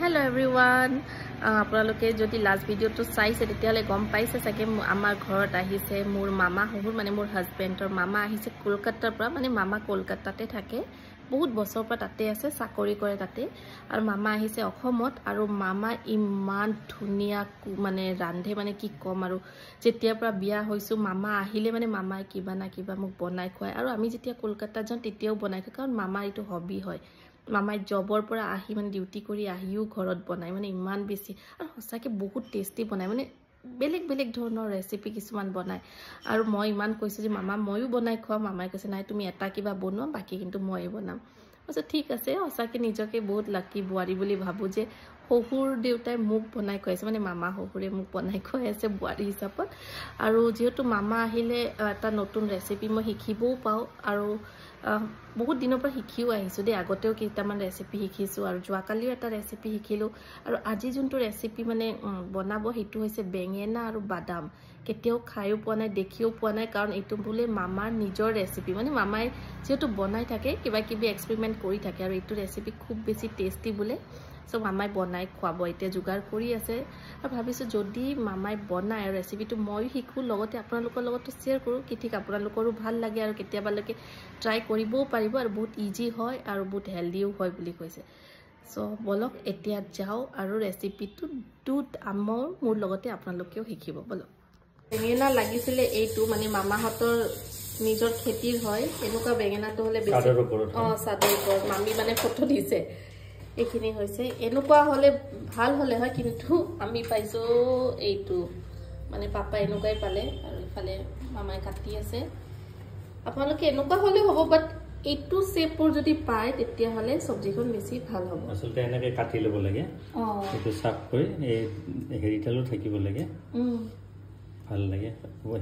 Hello everyone. আপোনালোকে যদি last ভিডিওটো চাইছে তেতিয়ালে গম পাইছে চাগে আমাৰ ঘৰত আহিছে মোৰ মামা হহুৰ মানে মোৰ হাজবেণ্ডৰ মামা আহিছে কলকাতাৰ পৰা মানে মামা কলকাতাতে থাকে বহুত বছৰ পৰা তাতে আছে চাকৰি কৰে তাতে আৰু মামা আহিছে অসমত আৰু মামা ইমান ধুনিয়া মানে ৰান্ধে মানে কি কম আৰু যেতিয়া পৰা বিয়া হৈছো মামা আহিলে মানে মামাই কিবা না কিবা মোক বনাই খুৱায় আৰু আমি যেতিয়া কলকাতা যাওঁ তেতিয়াও বনাই খাওঁ কাৰণ মামাৰ এইটো হবি হয় মামাই জবৰ পৰা আহি মানে ডিউটি কৰি আহিও ঘৰত বনাই মানে ইমান বেছি আৰু সঁচাকে বহুত টেস্টি বনাই মানে বেলেগ বেলেগ ধৰণৰ ৰেচিপি কিছুমান বনাই আৰু মই ইমান কৈছো যে মামা মইও বনাই খোৱা মামাই কৈছে নাই তুমি এটা কিবা বনোৱা বাকি কিন্তু মইয়ে বনাম কৈছে ঠিক আছে সঁচাকে নিজকে বহুত লাকি বুৱাৰী বুলি ভাবো যে হহুৰ দেউতাই মোক বনাই খুৱাইছে মানে মামা হহুৰে মোক বনাই খুৱাইছে বুৱাৰী হিচাপত আৰু যেহেতু মামা আহিলে এটা নতুন ৰেচিপি মই শিকিবও পাও আৰু বহুত দিনৰ পৰা শিকিও আহিছো দে আগতেও কেইটামান ৰেচিপি শিকিছো আৰু যোৱাকালিও এটা ৰেচিপি শিকিলো আৰু আজি যোনটো ৰেচিপি মানে বনাব হেতু হৈছে বেঙেনা আৰু বাদাম কেতিয়াও খাইও পোৱা নাই দেখিও পোৱা নাই কাৰণ এইটো বোলে মামাৰ নিজৰ ৰেচিপি মানে মামাই যেহেতু বনাই থাকে কিবা কিবি এক্সপেৰিমেন্ট কৰি থাকে আৰু এইটো ৰেচিপি খুব বেছি টেস্টি বোলে সো মামাই বনাই খুৱাব এতিয়া যোগাৰ কৰি আছে আৰু ভাবিছো যদি মামাই বনাই আৰু ৰেচিপিটো মই শিকো লগতে আপোনালোকৰ লগতো শেয়াৰ কৰো কি ঠিক আপোনালোকৰো ভাল লাগে আৰু কেতিয়াবালৈকে ট্ৰাই কৰিবও পাৰিব আৰু বহুত ইজি হয় আৰু বহুত হেলদিও হয় বুলি কৈছে সো বলক এতিয়া যাও আৰু ৰেচিপিটো দুধ আমৰ মোৰ লগতে আপোনালোকেও শিকিব বলক বেঙেনা লাগিছিলে এইটো মানে মামাহতৰ নিজৰ খেতিৰ হয় এনেকুৱা বেঙেনাটো হলে বেছি সাদৰ ওপৰত মামি মানে ফটো দিছে এখিনি হৈছে এনেকুৱা হলে ভাল হলে হয় কিন্তু আমি পাইছো এইটো মানে পাপা এনেকুৱাই পালে আৰু ইফালে মামাই কাটি আছে আপোনালোকে এনেকুৱা হলে হ'ব বাট এইটো শেপৰ যদি পায় তেতিয়া হলে সবজিখন বেছি ভাল হ'ব আসলতে এনেকে কাটি লব লাগে এইটো সাফ কৰি এই হেৰিটালো থাকিব লাগে ভাল লাগে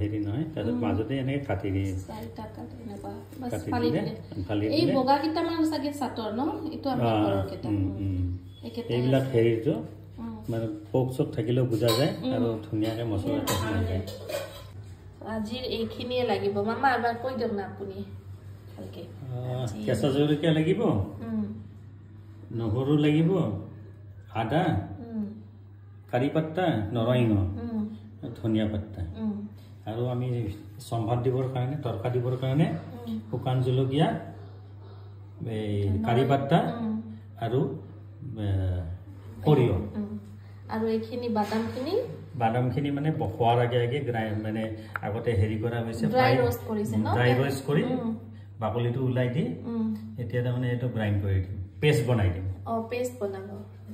হেৰি নহয় তাৰ মাজতে এনেকে কাটি দিয়ে চাৰিটা কাটি এনেকুৱা বাস ফালি দিলে এই বগা কিটা মান সাগে সাতৰ ন এটো আমি ঘৰৰ কেটা এইবিলাক হেৰিটো মানে পোক চক থাকিলেও বুজা যায় আৰু ধুনিয়াকে মছলাটো হৈ যায় আজিৰ এইখিনিয়ে লাগিব মামা এবাৰ কৈ দিয়ক না আপুনি ভালকে কেঁচা জলকীয়া লাগিব নহৰু লাগিব আদা কাৰি পাত্তা নৰসিংহ ধনিয়া পাত্তা আৰু আমি সম্ভাৰ দিবৰ কাৰণে তৰকা দিবৰ কাৰণে শুকান জলকীয়া এই কাৰি পাত্তা আৰু সৰিয়হ আৰু এইখিনি বাদামখিনি মানে বখোৱাৰ আগে আগে মানে আগতে হেৰি কৰা হৈছে ড্ৰাই ৰোষ্ট কৰিছে ন ড্ৰাই ৰোষ্ট কৰি বাকলিটো উলাই দি এতিয়া মানে এটো গ্ৰাইন্ড কৰি দিম পেষ্ট বনাই দিম পেষ্ট বনাব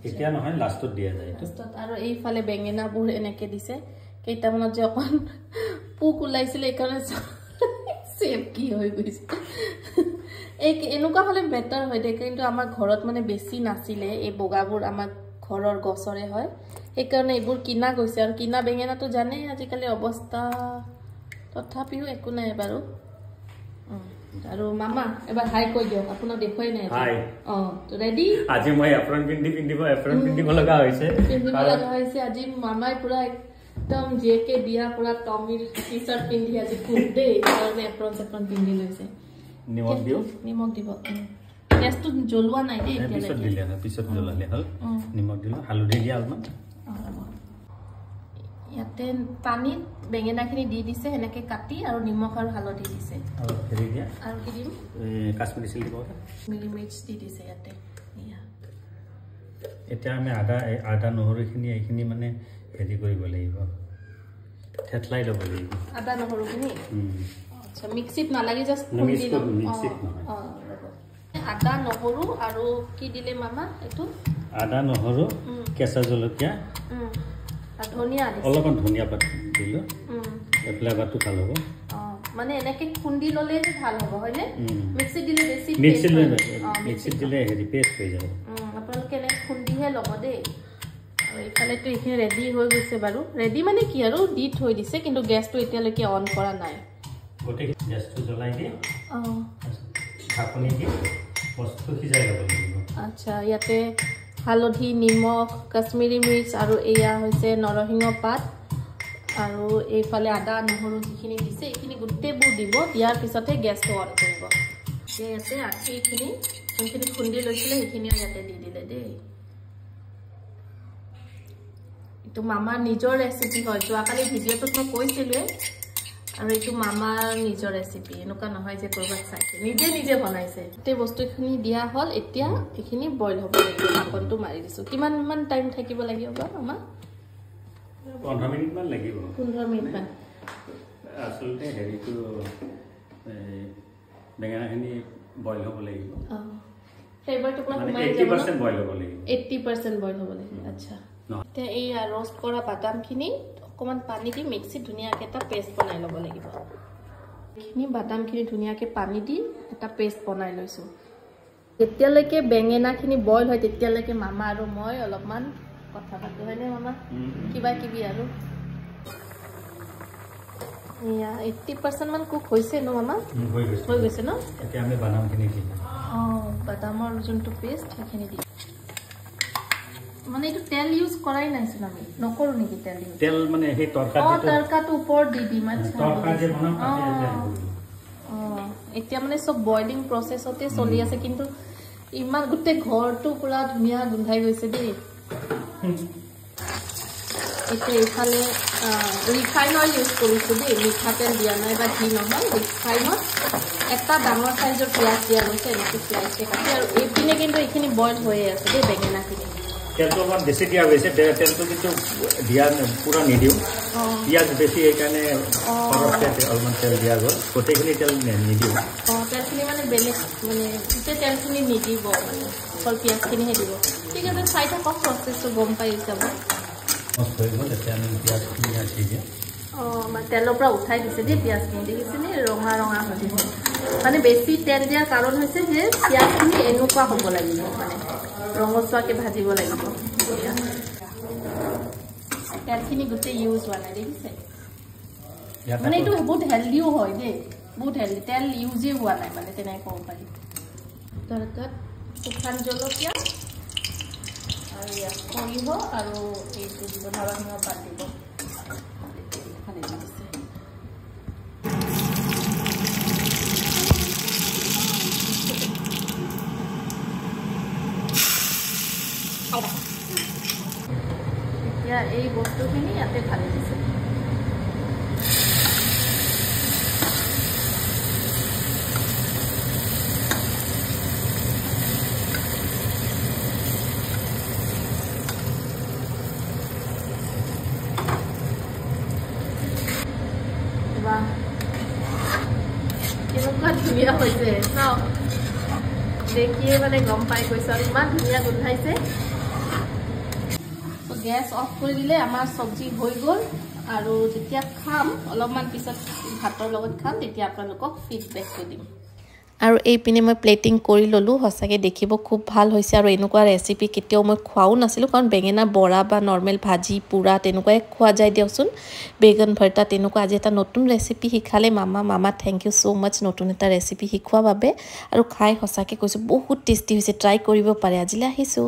এতিয়া নহয় লাষ্টত দিয়া যায় লাষ্টত আৰু এইফালে বেঙেনাবোৰ এনেকে দিছে কেইটামানত যে অকন পোক উলাইছিলে এইকাৰণে সেভ কি হৈ গৈছে এই এনেকুৱা হলে বেটাৰ হয় দেখে কিন্তু আমাৰ ঘৰত মানে বেছি নাছিলে এই বগাবোৰ আমাৰ ঘৰৰ গছৰে হয় এইকাৰণে এইবোৰ কিনা গৈছে আৰু কিনা বেঙেনাটো জানে আজিকালি অৱস্থা তথাপিও একো নাই বাৰু আৰু মামা এবাৰ হাই কৈ দিয়ক আপোনাক দেখুৱাই নাই হাই ৰেডি আজি মই এপ্ৰন পিন্ধিব লগা হৈছে আজি মামাই পুৰা একদম জেকে দিয়া পুৰা টমিৰ টি-শাৰ্ট পিন্ধি আজি খুব দেই কাৰণে এপ্ৰন পিন্ধি লৈছে নিমখ দিব গেছটো জ্বলোৱা নাই দেই পিছত জ্বলালে হ'ল নিমখ দিলো হালধি দিয়া অলপমান ইয়াতে পানীত বেঙেনাখিনি দি দিছে এনেকে কাটি আৰু নিমখ আৰু হালধি দিছে আৰু হেৰি দিয়া আৰু কি দিম কাশ্মীৰী চিলি পাউডাৰ মিলি মিৰ্চ দি দিছে ইয়াতে এতিয়া আমি আদা নহৰুখিনি এইখিনি মানে হেৰি কৰিব লাগিব থেতলাই ল'ব লাগিব আদা নহৰুখিনি আচ্ছা মিক্সিত নালাগে জাস্ট খুন্দি লম মিক্সিত নহয় আদা নহৰু আৰু কি দিলে মামা এটো আদা নহৰু কেঁচা জলকীয়া ধনিয়া অলপমান ধনিয়া পাত দিলো ফ্লেভাৰটো ভাল হ'ব মানে এনেকে খুন্দি ললে ভাল হ'ব হয়নে মিক্সিত দিলে বেছি মিক্সিত দিলে হেৰি পেষ্ট হৈ যাব আপোনালোকে এনে খুন্দিহে ল'ব দেই আৰু এইফালেতো এইখিনি ৰেডি হৈ গৈছে বাৰু ৰেডি মানে কি আৰু দি থৈ দিছে কিন্তু গেছটো এতিয়ালৈকে অন কৰা নাই গোটেই গেছটো জ্বলাই দিয়ে ঢাকনি দি বস্তু সিজাই ল'ব লাগিব আচ্ছা ইয়াতে হালধি নিমখ কাশ্মীৰী মিৰ্চ আৰু এয়া হৈছে নৰসিংহ পাত আৰু এইফালে আদা নহৰু যিখিনি দিছে এইখিনি গোটেইবোৰ দিব দিয়াৰ পিছতে গেছটো অন কৰিব ইয়াতে এইখিনি যোনখিনি খুন্দি লৈছিলে সেইখিনিও ইয়াতে দি দিলে দেই এইটো মামাৰ নিজৰ ৰেচিপি হয় যোৱাকালি ভিডিঅ'টোত মই কৈছিলোৱে আৰু এইটো মামাৰ নিজৰ ৰেচিপি এনেকুৱা নহয় যে কৰবাত চাইছে নিজে নিজে বনাইছে গোটেই বস্তুখিনি দিয়া হ'ল এতিয়া এইখিনি বইল হ'ব লাগিব ঢাকনটো মাৰি দিছো কিমান মান টাইম থাকিব লাগিব মামা 15 মিনিট মান লাগিব 15 মিনিট মান আসলতে হেৰিটো বেঙেনাখিনি বইল হ'ব লাগিব ফ্লেভাৰটো পুৰা মানে 80% বইল হ'ব লাগিব 80% বইল হ'ব লাগিব আচ্ছা তে এই रोस्ट কৰা বাদামখিনি অকমান পানী দি মিক্সিত ধুনিয়াকে এটা পেষ্ট বনাই ল'ব লাগিব এইখিনি বাদামখিনি ধুনিয়াকে পানী দি এটা পেষ্ট বনাই লৈছো যেতিয়ালৈকে বেঙেনাখিনি বইল হয় তেতিয়ালৈকে মামা আৰু মই অলপমান কথা পাতো হয়নে মামা কিবা কিবি আৰু ইয়া 80% মান কুক হৈছে ন মামা হৈ গৈছে ন এতিয়া আমি বাদামখিনি দিম বাদামৰ যোনটো পেষ্ট সেইখিনি দি মানে এইটো তেল ইউজ কৰাই নাইছিল আমি নকৰো নেকি তেল মানে সেই তৰকাটো ওপৰত দি দিম তৰকা যে বনাম এতিয়া মানে সব বয়লিং প্ৰসেছতে চলি আছে কিন্তু ইমান গুটে ঘৰটো পুৰা ধুনিয়া গুন্ধাই গৈছে দেই এতিয়া ইফালে ৰিফাইন অইল ইউজ কৰিছো দেই মিঠাতেল দিয়া নাই বা ঘি নহয় ৰিফাইনত এটা ডাঙৰ সাইজৰ পিয়াজ দিয়া গৈছে এনেকৈ স্লাইচকে কাটি আৰু এইপিনে কিন্তু এইখিনি বইল হৈয়ে আছে দেই বেঙেনাখিনি তেলটো অলপ বেছি দিয়া গৈছে তেলটো কিন্তু দিয়া পুৰা নিদিওঁ পিঁয়াজ বেছি সেইকাৰণে অলপমান তেল দিয়া গ'ল গোটেইখিনি তেল নিদিওঁ তেলখিনি মানে বেলেগ মানে গোটেই তেলখিনি নিদিব মানে অকল পিঁয়াজখিনিহে দিব ঠিক আছে চাই থাকক প্ৰচেছটো গম পাই যাব হৈ গ'ল এতিয়া আমি পিঁয়াজখিনি আছে যে মানে তেলৰ পৰা উঠাই দিছে দেই পিঁয়াজখিনি দেখিছেনে ৰঙা ৰঙা হৈ দিছে মানে বেছি তেল দিয়াৰ কাৰণ হৈছে যে পিঁয়াজখিনি এনেকুৱা হ'ব লাগিব মানে ৰঙচুৱাকৈ ভাজিব লাগিব তেলখিনি গোটেই ইউজ হোৱা নাই দেখিছে মানে এইটো বহুত হেল্ডিও হয় দেই বহুত হেল্ডি তেল ইউজেই হোৱা নাই মানে তেনেকৈ ক'ব পাৰি তাৰপিছত শুকান জলকীয়া আৰু ইয়াত সৰিয়হ আৰু এইটো দিব নৰসিংহ পাত দিব ভালে দিছে এতিয়া এই বস্তুখিনি ইয়াতে ভালে দিছে কেনেকুৱা ধুনীয়া হৈছে ন দেখিয়ে মানে গম পাই গৈছো আৰু ইমান ধুনীয়া গোন্ধাইছে গেছ অফ কৰি দিলে আমাৰ চব্জি হৈ গ'ল আৰু যেতিয়া খাম অলপমান পিছত ভাতৰ লগত খাম তেতিয়া আপোনালোকক ফিডবেকটো দিম আৰু এইপিনে মই প্লেটিং কৰি ল'লোঁ সঁচাকৈ দেখিব খুব ভাল হৈছে আৰু এনেকুৱা ৰেচিপি কেতিয়াও মই খোৱাও নাছিলোঁ কাৰণ বেঙেনা বৰা বা নৰ্মেল ভাজি পোৰা তেনেকুৱাই খোৱা যায় দিয়কচোন বেগন ভৰ্তা তেনেকুৱা আজি এটা নতুন ৰেচিপি শিকালে মামা থেংক ইউ ছ' মাছ নতুন এটা ৰেচিপি শিকোৱাৰ বাবে আৰু খাই সঁচাকৈ কৈছোঁ বহুত টেষ্টি হৈছে ট্ৰাই কৰিব পাৰে আজিলৈ আহিছোঁ